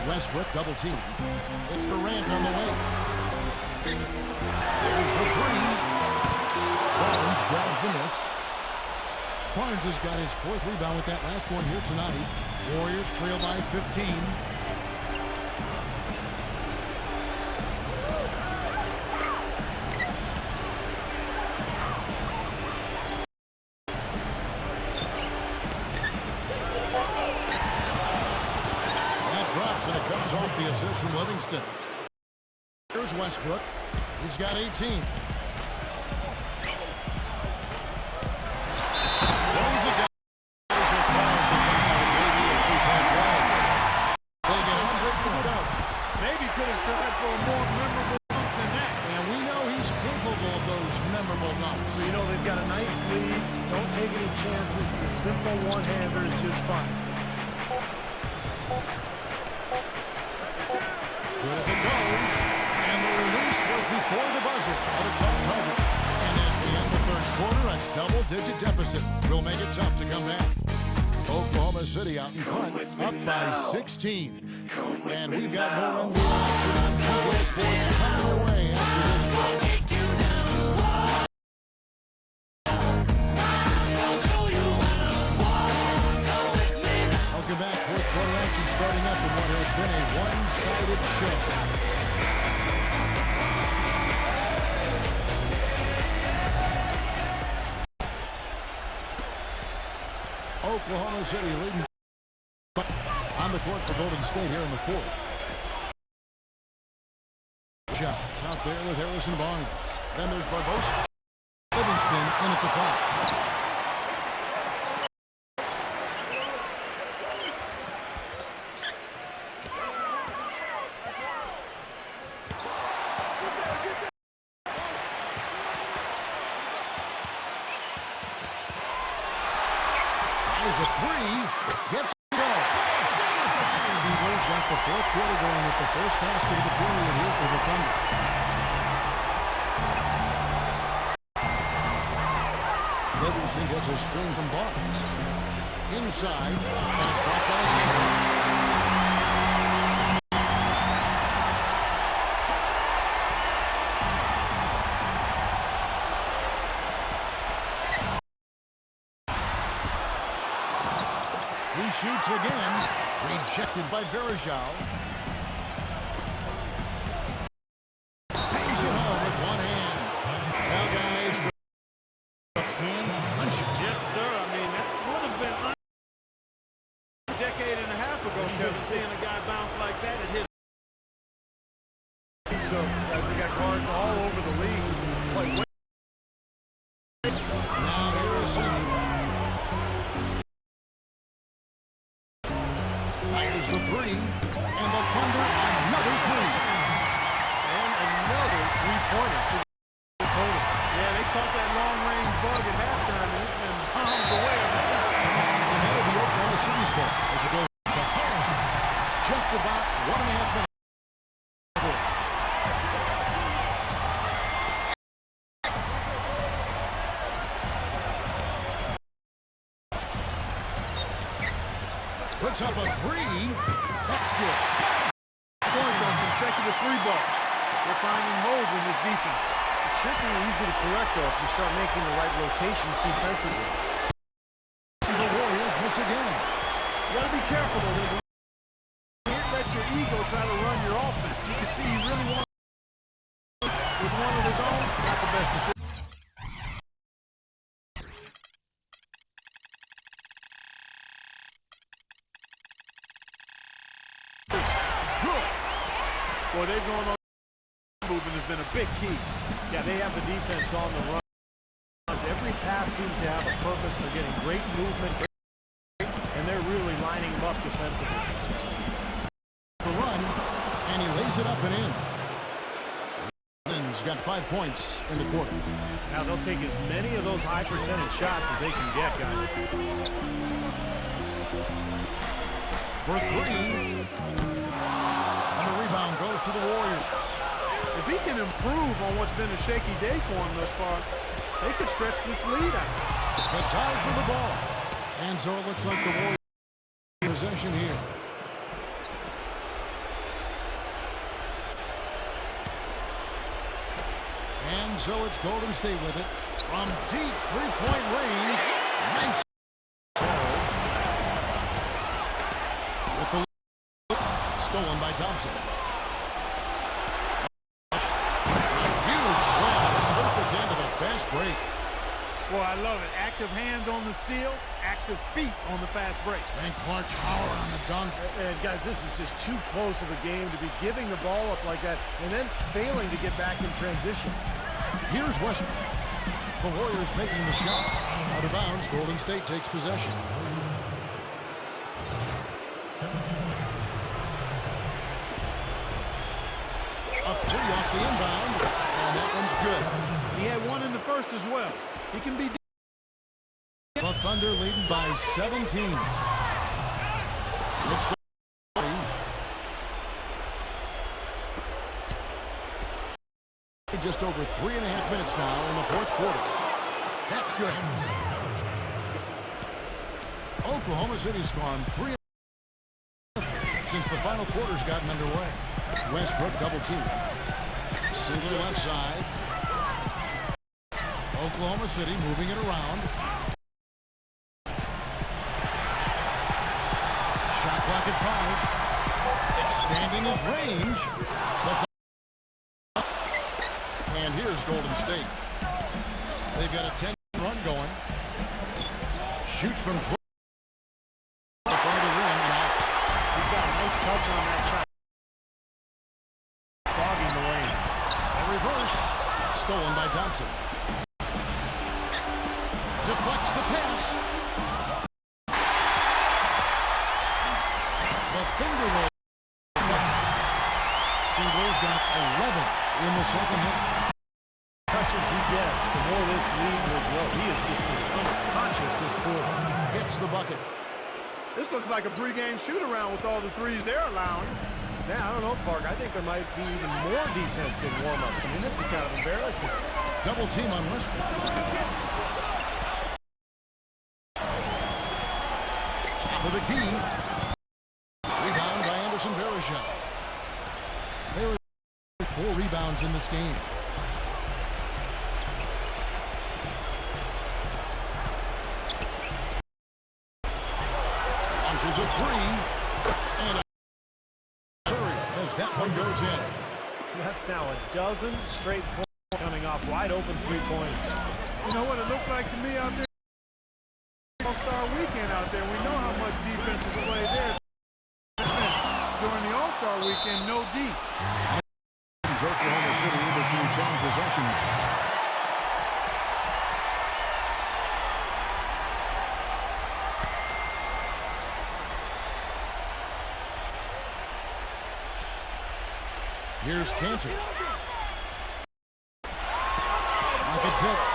Westbrook double team. It's Durant on the wing. There's the 3. Barnes grabs the miss. Barnes has got his 4th rebound with that last one here tonight. Warriors trail by 15. Off the assist from Livingston. Here's Westbrook. He's got 18. Maybe could have tried for a more memorable dunk than that. And we know he's capable of those memorable dunks. So, you know, they've got a nice lead. Don't take any chances. The simple one-hander is just fine. Good if it goes, and the release was before the buzzer, but it's on target. And as we end the third quarter, a double-digit deficit will make it tough to come back. Oklahoma City out in front, up by 16. And we've got more NBA action on 2K Sports coming your way after this break. Welcome back. Fourth quarter action starting up in what has been a one-sided show. Oklahoma City leading on the court for Golden State here in the 4th. Shot out there with Harrison Barnes. Then there's Barbosa. Livingston in at the 5. There's a 3. Gets it off. Seaver's got the 4th quarter going with the first basket of the period here for the Thunder. Livingston gets It's a screen from Barnes. Inside, and it's back by Singer. He shoots again. Rejected by Verajao. Hangs it home with one hand. Now, guys, Yes, sir. I mean, that would have been a decade and a half ago, Kevin, seeing a guy bounce like that at his. So, guys, we got guards all over the league. now here is Singer. Fires the three, and the Thunder another three. And another three-pointer to the total. Yeah, they caught that long-range bug at halftime, and it's been bombs away ever since. Ahead of the Oklahoma City's ball as it goes to Harrison. Just about 1.5 minutes. Puts up a three. That's good. Points on consecutive three balls. They're finding holes in this defense. It should be easy to correct, though, if you start making the right rotations defensively. The Warriors miss again. You got to be careful, though. You can't let your ego try to run your offense. You can see he really wants with one of his own. Not the best decision. Boy, they've gone on. Movement has been a big key. Yeah, they have the defense on the run. Every pass seems to have a purpose. They're getting great movement, and they're really lining them up defensively. The run, and he lays it up and in. He's got 5 points in the quarter. Now they'll take as many of those high percentage shots as they can get, guys. For three. And the rebound goes to the Warriors. If he can improve on what's been a shaky day for him thus far, they could stretch this lead out. The dive for the ball. And so it looks like the Warriors possession here. And so it's Golden State with it. From deep three-point range. Nice. With the lead stolen by Thompson. Fast break. Boy, I love it. Active hands on the steal, active feet on the fast break. And Clark power on the dunk. And guys, this is just too close of a game to be giving the ball up like that and then failing to get back in transition. Here's Westbrook. The Warriors making the shot. Out of bounds, Golden State takes possession. A three off the inbound, and that one's good. He had one in the first as well. He can be. The Thunder leading by 17. It's just over 3.5 minutes now in the fourth quarter. That's good. Oklahoma City's gone 3 since the final quarter's gotten underway. Westbrook double team. Singer left side. Oklahoma City moving it around. Shot clock at 5. Expanding his range. And here's Golden State. They've got a 10 run going. Shoots from 12. In front of the rim and out. He's got a nice touch on that shot. Clogging the lane. And reverse. Stolen by Thompson. Deflects the pass. The finger roll. Singler's got 11 in the second half. Touches he gets, the more this lead will grow. He has just been unconscious this quarter. Gets the bucket. This looks like a pregame shoot-around with all the threes they're allowing. Yeah, I don't know, Clark. I think there might be even more defense in warm-ups. I mean, this is kind of embarrassing. Double team on Westbrook. the key. Rebound by Anderson Varejao. There are 4 rebounds in this game. Launches a 3. And a Curry as that one goes in. That's now a dozen straight points coming off wide open three-pointers. You know what it looks like to me out there? All-Star weekend out there. We know how much defense is away there. During the All-Star weekend, no D. Oklahoma City able to retain possession. Here's Cantor. Rockets hits.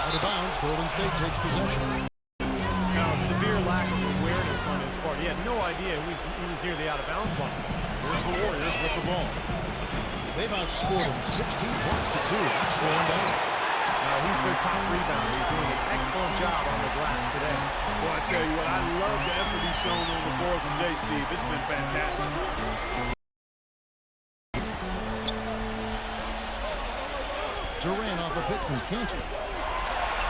Out of bounds. Golden State takes possession. Now, severe lack of awareness on his part. He had no idea he was near the out-of-bounds line. Here's the Warriors with the ball. They've outscored him 16 points to 2. That's slowing down. Now, he's their top rebounder. He's doing an excellent job on the glass today. Well, I tell you what, I love the effort he's shown on the board today, Steve. It's been fantastic. Durant off a pick from Cantor.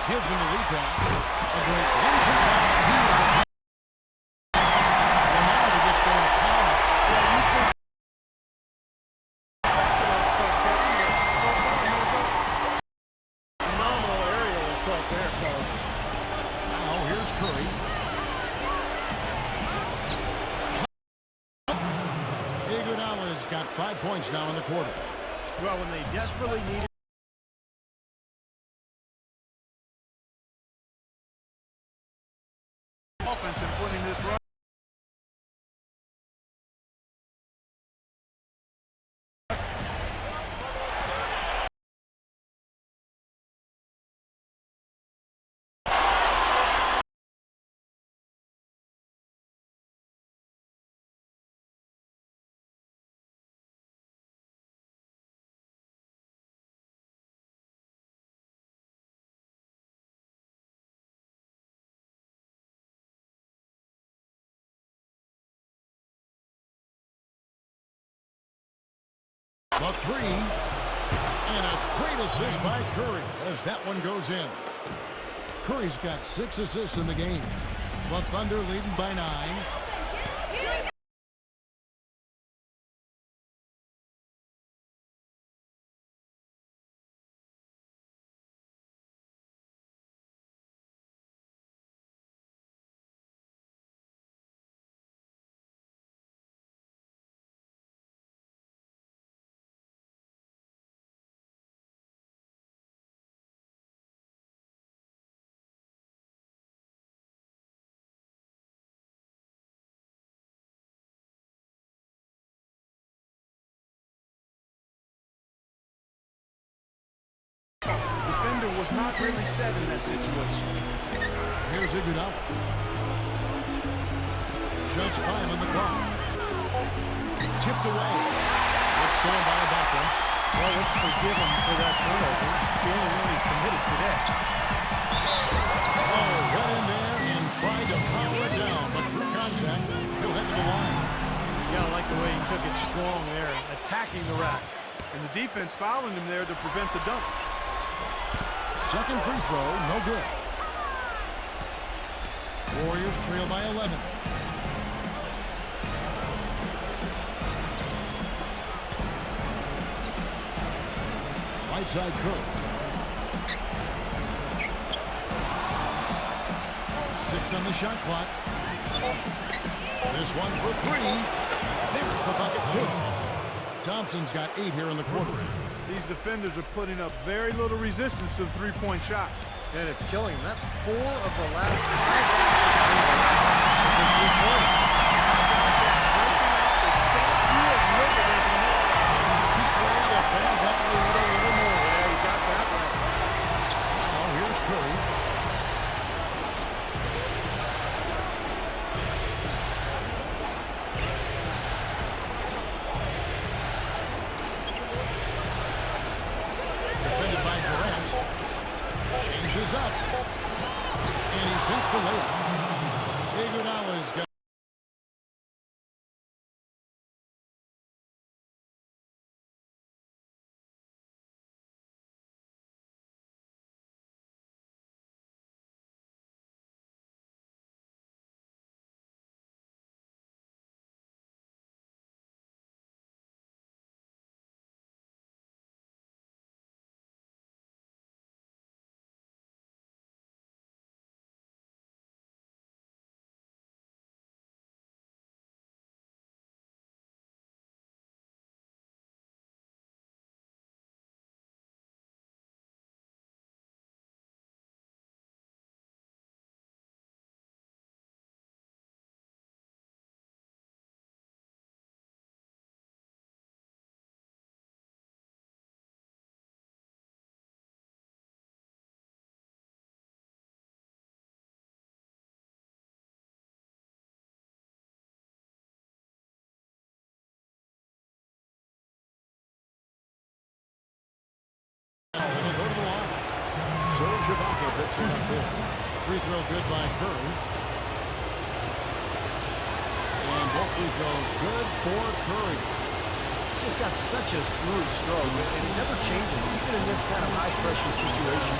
Gives him the lead pass. A great one-two pass. And now they're just going to time. Phenomenal aerial assault there, fellas. Now here's Curry. Iguodala's got 5 points now in the quarter. Well, when they desperately needed offense and putting this right. The 3. And a great assist by Curry as that one goes in. Curry's got 6 assists in the game. The Thunder leading by 9. Defender was not really set in that situation. Here's Iguodala. Just 5 on the clock. Tipped away. It's going by a backman. Well, let's forgive him for that turnover. It's the only one he's committed today. Oh, went in there and tried to power it down, but through contact, he'll head to the line. Yeah, I like the way he took it strong there, attacking the rack. And the defense fouling him there to prevent the dunk. Second free throw, no good. Warriors trail by 11. Right side Curry. 6 on the shot clock. This one for 3. There's the bucket. Good. Thompson's got 8 here in the quarter. These defenders are putting up very little resistance to the three-point shot. And it's killing him. That's 4 of the last 5 baskets from three-pointers. He's ready to bend that lead a little more. Yeah, he got that right. Now here's Curry. Defended by Durant. Changes up. And he sinks the layup. Iguodala's got Serge Ibaka picks it up there. Free throw good by Curry. And both free throws good for Curry. He's just got such a smooth stroke, and he never changes, even in this kind of high-pressure situation.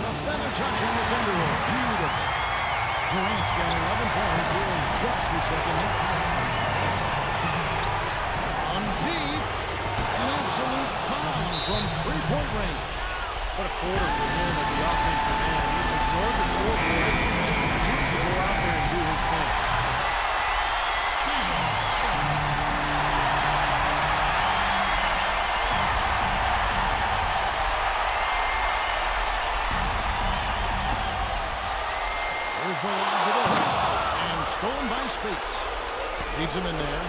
A feather touching with Underwood. Beautiful. Durant's got 11 points here in just the second half. On deep, an absolute bomb from three-point range. What a quarter for him at the offensive end. He's ignored the scoreboard as he can go out there and do his thing. There's the line to the rim. And stolen by Speaks. Leads him in there.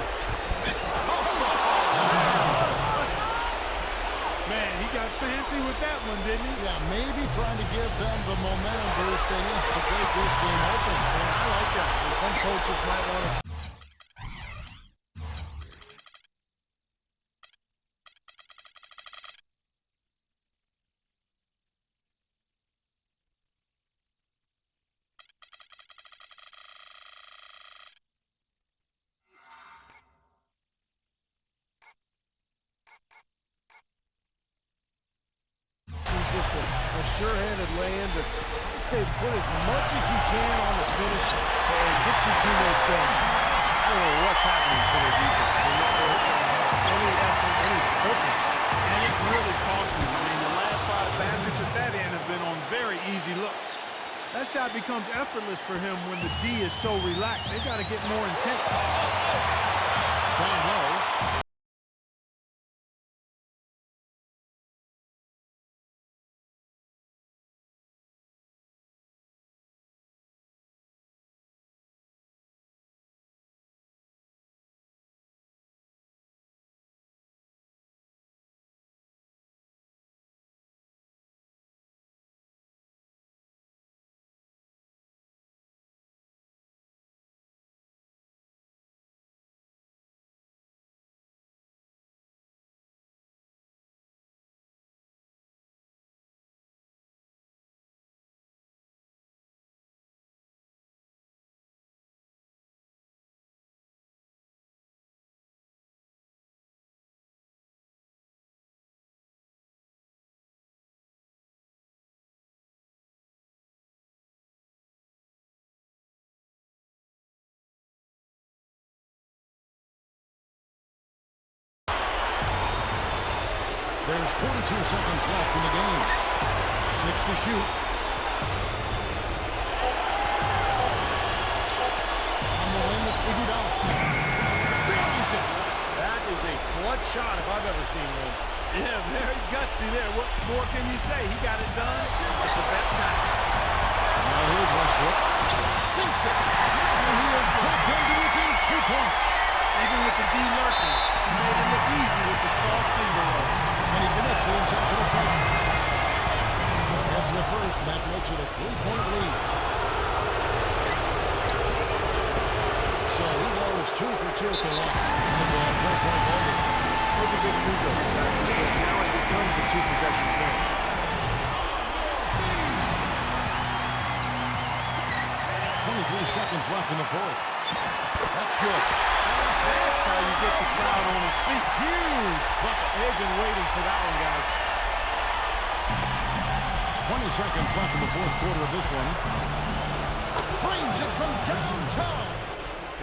Man, he got fancy with that one, didn't he? Yeah, maybe trying to give them the momentum boost they need to break this game open. Man, I like that. And some coaches might want to... Just a sure-handed lay-in, but I'd say put as much as you can on the finish and get your teammates going. I don't know what's happening to their defense. They're not any effort, any purpose. And it's really costing them. I mean, the last 5 baskets at that end have been on very easy looks. That shot becomes effortless for him when the D is so relaxed. They've got to get more intense. Down low. There's 42 seconds left in the game. 6 to shoot. On the wing with Iguodala. Buries it. That is a clutch shot if I've ever seen one. Yeah, very gutsy there. What more can you say? He got it done at the best time. Now here's Westbrook. Sinks it. And he has put them to within 2 points. Even with the D lurking, he made it look easy with the soft finger roll. And he commits the intentional foul. That's the first. That makes it a 3-point lead. So he goes 2 for 2 at the line. That's a 4-point ball. Those are good free throws back because now it becomes a 2-possession game. 23 seconds left in the fourth. That's good. That's how you get the crowd on its feet. Huge bucket. They've been waiting for that one, guys. 20 seconds left in the fourth quarter of this one. Frames it from downtown.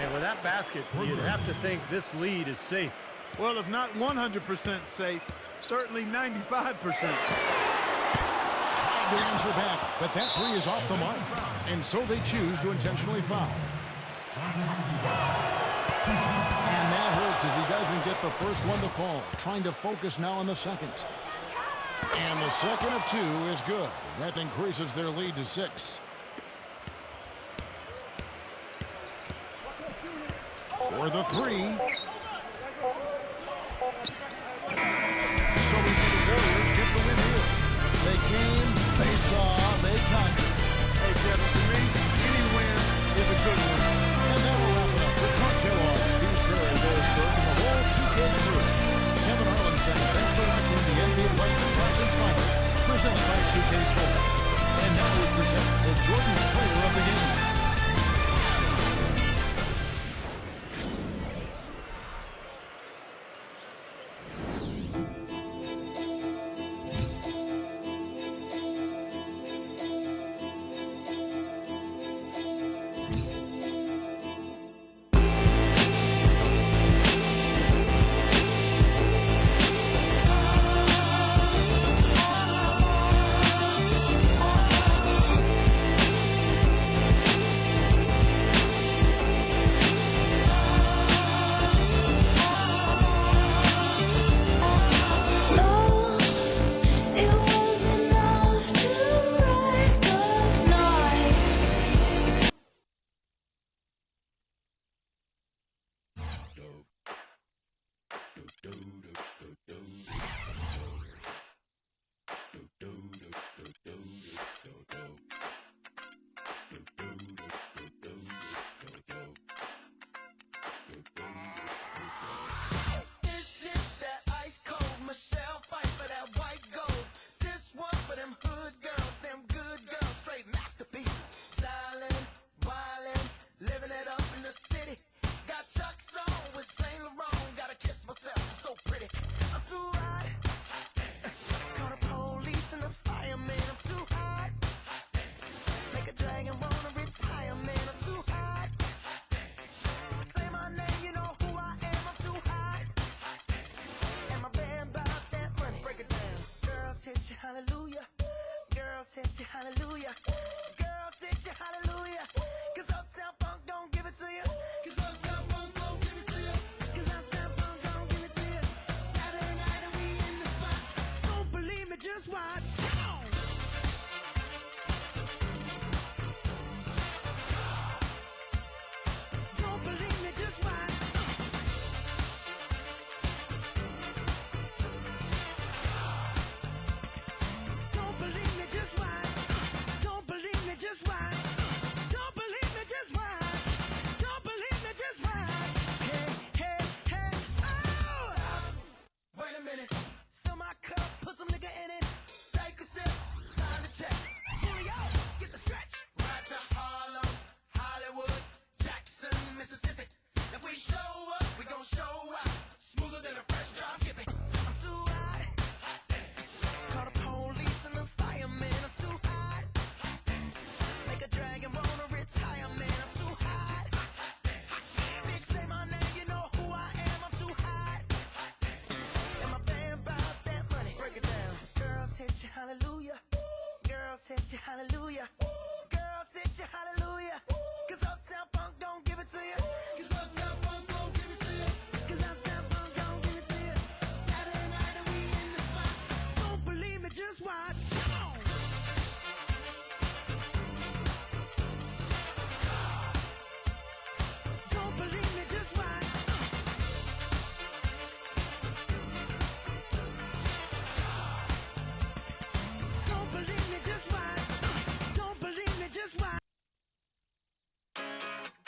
And with that basket, you'd have to think this lead is safe. Well, if not 100% safe, certainly 95%. Tried to answer back, but that three is off the mark. And so they choose to intentionally foul. And that hurts as he doesn't get the first one to fall. Trying to focus now on the second. And the second of 2 is good. That increases their lead to 6. For the 3. So we see the Warriors get the win here. They came, they saw, they conquered. Hey, Kevin, to me, any win is a good win. And that will wrap it up for Clark Kellogg, Steve Kerr, and Dennis Burke, and the whole 2K crew. hit you hallelujah. Girls hit you hallelujah. 'Cause Uptown Funk don't give it to you. 'Cause Uptown Funk don't give it to you. 'Cause Uptown Funk don't give it to you. Saturday night and we in the spot. Don't believe me, just watch. Don't believe me, just watch. Don't believe me, just watch. Don't believe me, just watch. Don't believe me, just watch. Don't believe me, just watch. Hey, hey, hey, oh! Stop. Wait a minute. Fill my cup, put some nigga in it. Take a sip, sign the check. Julio, get the stretch. Right to Harlem, Hollywood, Jackson, Mississippi. If we show up, we gon' show out. Smoother than a fresh drop skipping. I'm too hot. Call the police and the fireman. I'm too hot. Make a dragon wanna retire, man. I'm too hot. Bitch, say my name, you know who I am. I'm too hot. And my band about that money. Break it down. Girls hit you hallelujah. Girls hit you hallelujah.